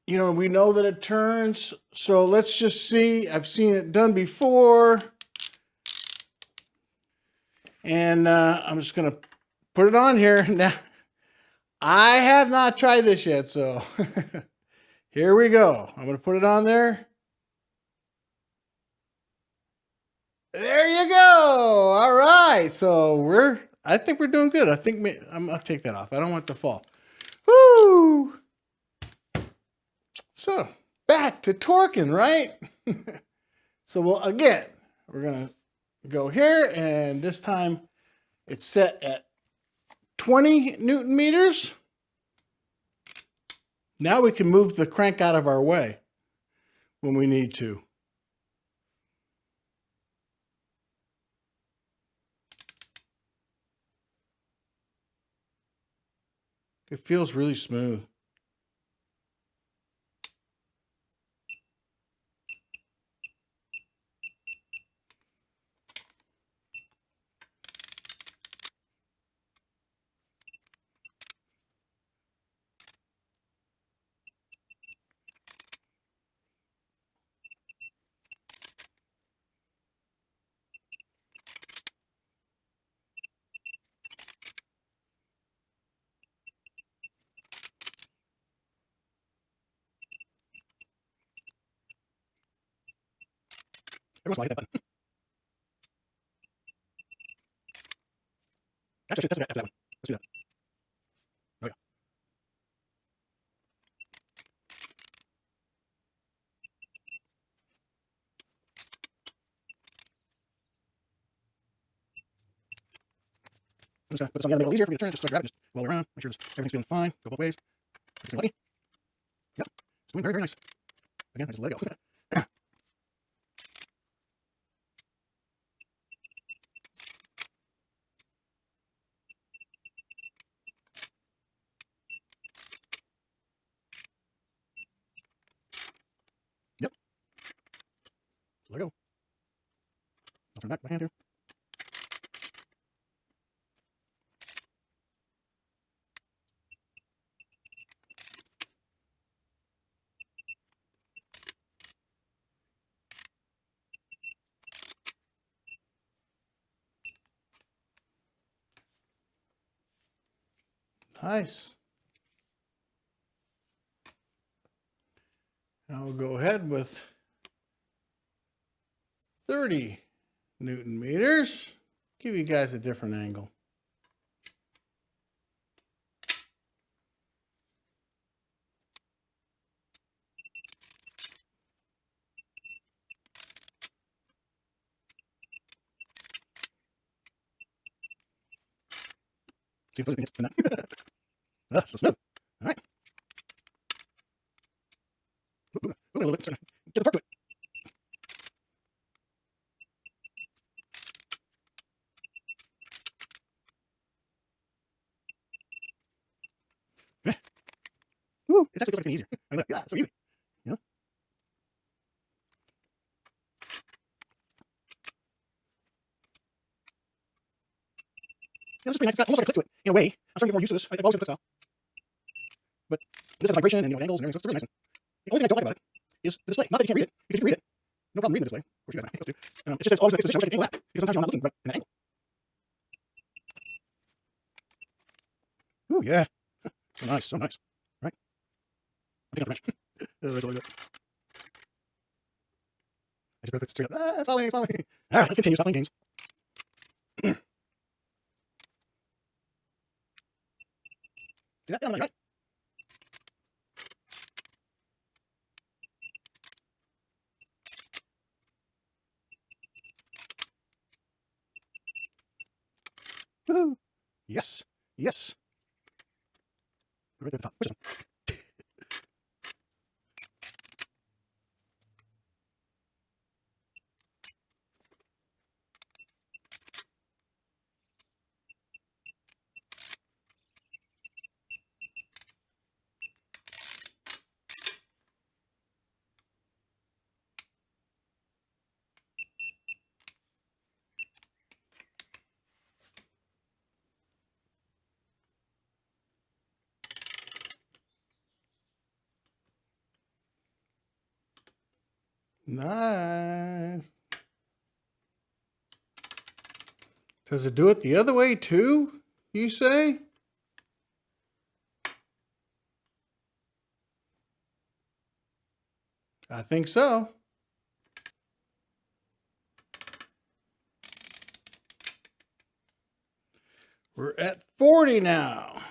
You know, we know that it turns, so let's just see. I've seen it done before. And I'm just going to put it on here. Now, I have not tried this yet, so here we go. I'm going to put it on there. There you go. All right. So I think we're doing good. I think I'm going to take that off. I don't want it to fall. Woo! So back to torquing, right? So again, we're going to go here, and this time it's set at 20 Newton meters. Now we can move the crank out of our way when we need to. It feels really smooth. Everyone's like that button. That's after that one. Let's do that. Oh, yeah. I'm just going to put something in the middle easier for me to turn. Just so I grab it, just roll it around. Make sure everything's feeling fine. Go both ways. Everything's lucky. Yep. It's doing very, very nice. Again, I just let it go. Yep. So let go. I'll turn back my hand here. Nice. Now we'll go ahead with 30 Newton meters. Give you guys a different angle. See if those things spin that. That's so smooth. All right. Ooh, a little bit. Get the torque to it. Ooh, it actually feels like it's easier. I know. Yeah, it's so easy. You know? Yeah, this is pretty nice. It's got almost like a click to it in a way. I'm starting to get more used to this. I've always had the click style. But this has vibration and angles and everything, so it's really nice. The only thing I don't like about it is the display. Not that you can't read it, because you can read it. No problem reading the display. Of course, you got angles too. It's just that it's always in a fixed position, which I can angle that, because sometimes you're not looking right in an angle. Ooh, yeah. So nice, so nice. Right? I think I'm the wrench. That's really good. I just put it straight up. Ah, it's falling, it's falling. All right, let's continue. Stop playing games. See that? Yeah, I'm like, right. Woohoo! Yes, yes. Right there at the top. Push it on. Nice. Does it do it the other way too? you say? I think so. We're at 40 now.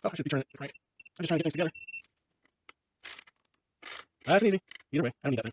Oh, I should be turning it right. I'm just trying to get things together. Nice and easy. Either way, I don't need that thing.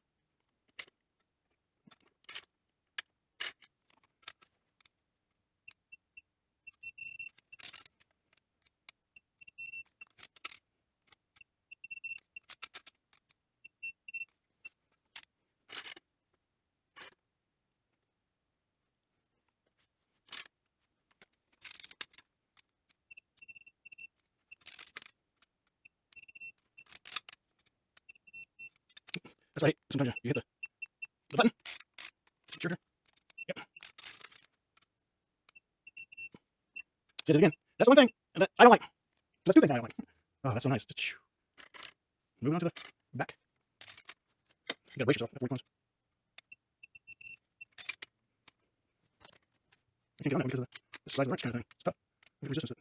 That's right. Sometimes you hit the button. Trigger. Yep. Did it again. That's the one thing that I don't like. That's two things I don't like. Oh, that's so nice. Moving on to the back. You gotta brace yourself before you close. I can't get on that because of the size of the wrench kind of thing. It's tough. Look at the resistance.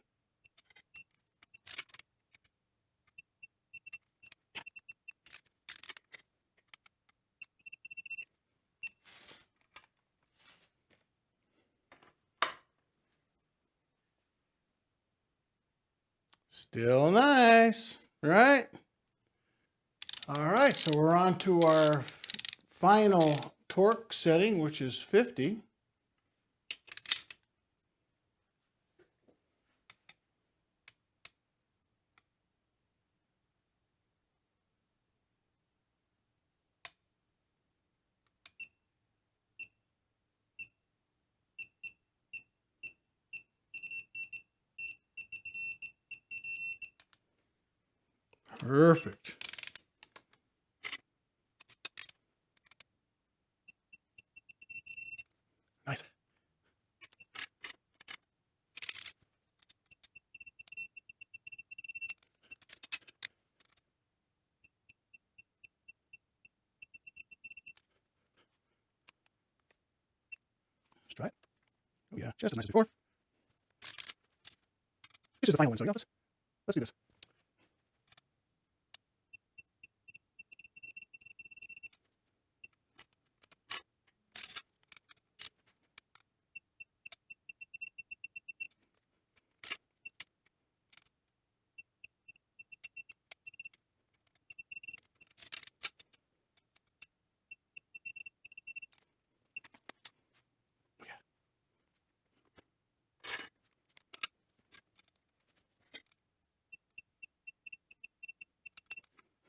Still nice, right? All right, so we're on to our final torque setting, which is 50. Perfect. Nice. Let's try it. Oh yeah, just as nice as before. This is the final one, so yeah, let's do this.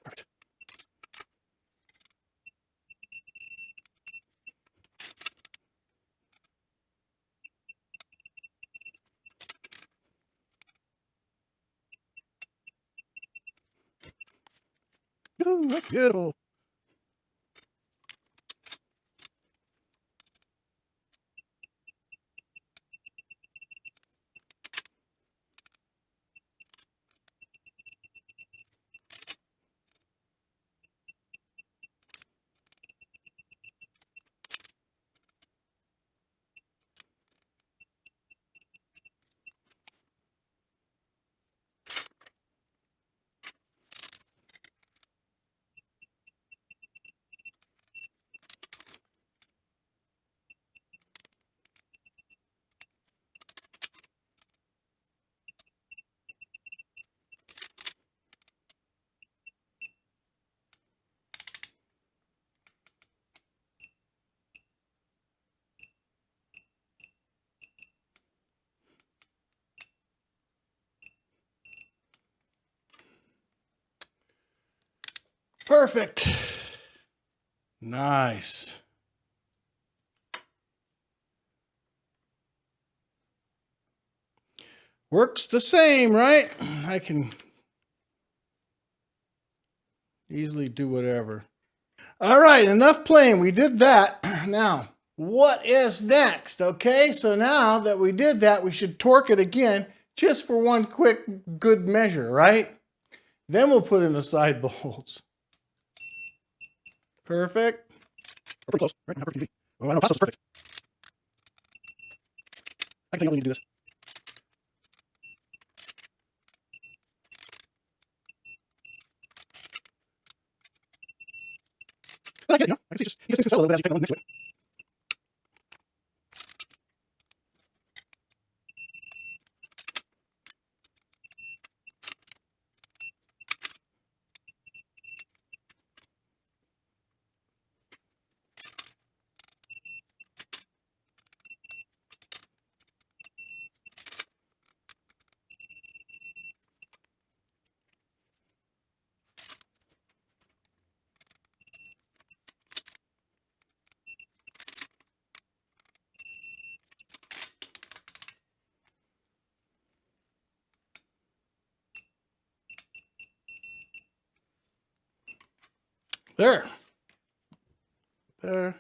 Perfect. Ooh, that's beautiful. Perfect. Nice. Works the same, right? I can Easily do whatever. All right, enough playing. We did that. Now, what is next? Okay, so now that we did that, we should torque it again just for one quick good measure, right? Then we'll put in the side bolts. Perfect. We're pretty close, right? How perfect can you be? Oh, I know, Paso's perfect. I can think I only need to do this. I get it, you know? I can see just, you just sell a little bit as you kind of mix it. There. There.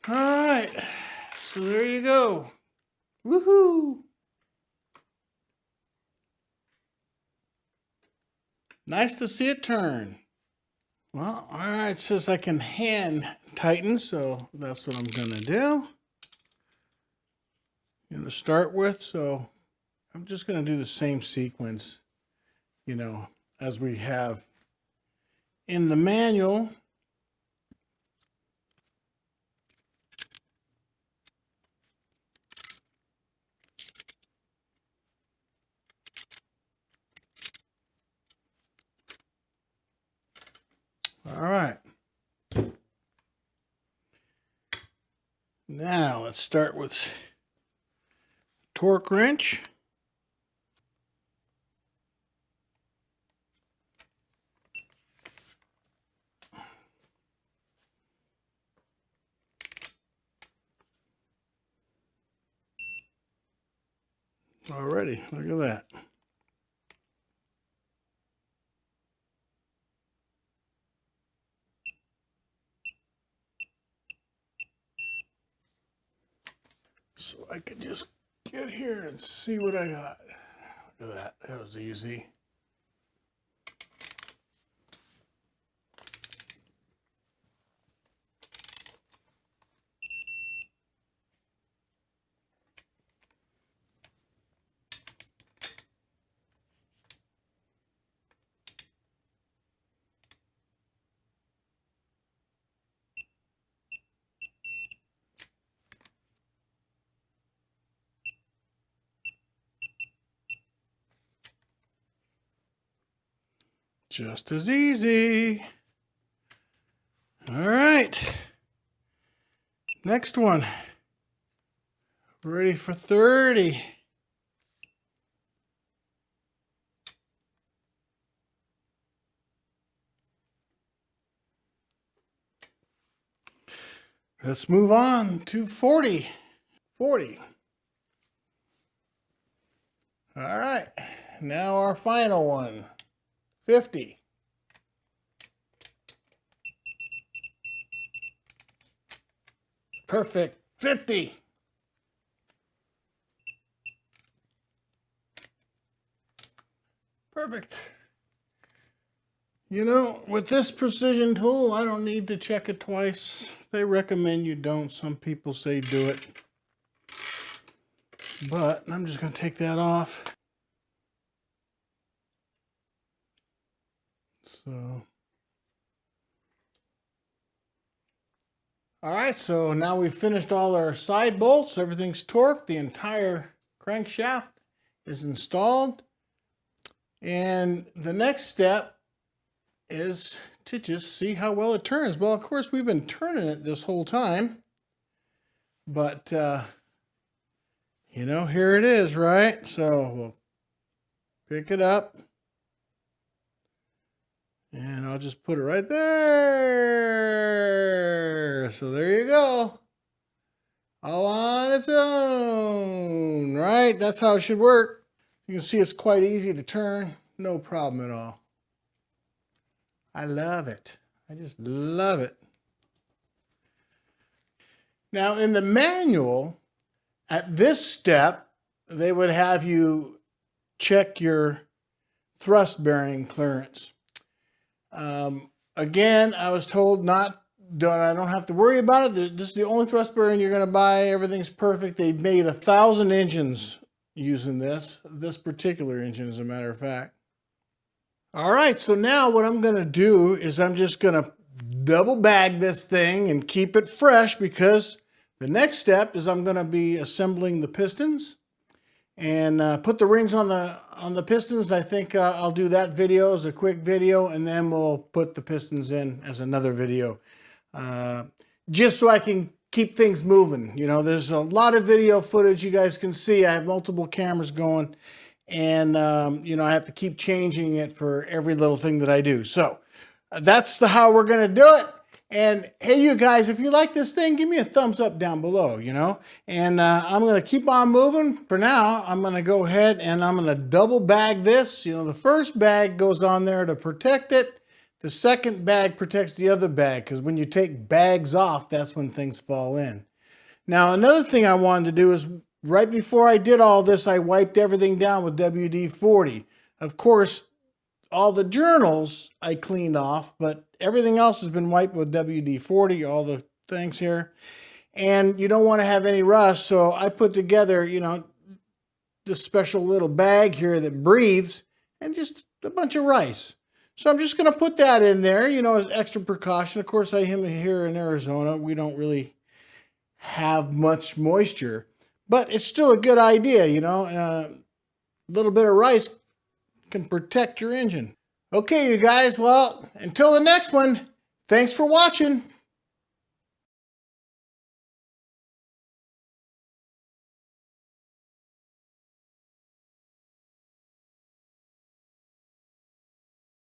All right. So there you go. Woohoo. Nice to see it turn. Well, all right. It says I can hand tighten, so that's what I'm going to do. To start with, so I'm just going to do the same sequence, you know, as we have in the manual. All right. Now let's start with torque wrench. Alrighty, look at that. So I can just get here and see what I got. Look at that, that was easy. Just as easy. All right. Next one. Ready for 30. Let's move on to 40. 40. All right. Now our final one. 50. Perfect. 50. Perfect. You know, with this precision tool, I don't need to check it twice. They recommend you don't. Some people say do it. But I'm just going to take that off. So, all right, so now we've finished all our side bolts. Everything's torqued. The entire crankshaft is installed. And the next step is to just see how well it turns. Well, of course, we've been turning it this whole time. But, you know, here it is, right? So we'll pick it up. And I'll just put it right there. So there you go. All on its own, right? That's how it should work. You can see it's quite easy to turn, no problem at all. I love it. I just love it. Now in the manual, at this step, they would have you check your thrust bearing clearance. Again, I was told I don't have to worry about it. This is the only thrust bearing you're going to buy. Everything's perfect. They've made 1,000 engines using this particular engine, as a matter of fact. All right, so now what I'm going to do is I'm just going to double bag this thing and keep it fresh, because the next step is I'm going to be assembling the pistons and put the rings on the pistons. I think I'll do that video as a quick video, and then we'll put the pistons in as another video, just so I can keep things moving. You know, there's a lot of video footage you guys can see. I have multiple cameras going, and you know, I have to keep changing it for every little thing that I do. So that's how we're going to do it. And hey, you guys, if you like this thing, give me a thumbs up down below, you know. And I'm going to keep on moving. For now, I'm going to go ahead and I'm going to double bag this. You know, the first bag goes on there to protect it. The second bag protects the other bag, because when you take bags off, that's when things fall in. Now, another thing I wanted to do is, right before I did all this, I wiped everything down with WD-40. Of course, all the journals I cleaned off, but everything else has been wiped with WD-40, all the things here. And you don't want to have any rust, so I put together, you know, this special little bag here that breathes, and just a bunch of rice. So I'm just going to put that in there, you know, as extra precaution. Of course, I am here in Arizona. We don't really have much moisture, but it's still a good idea, you know. A little bit of rice can protect your engine. Okay, you guys, well, until the next one, thanks for watching.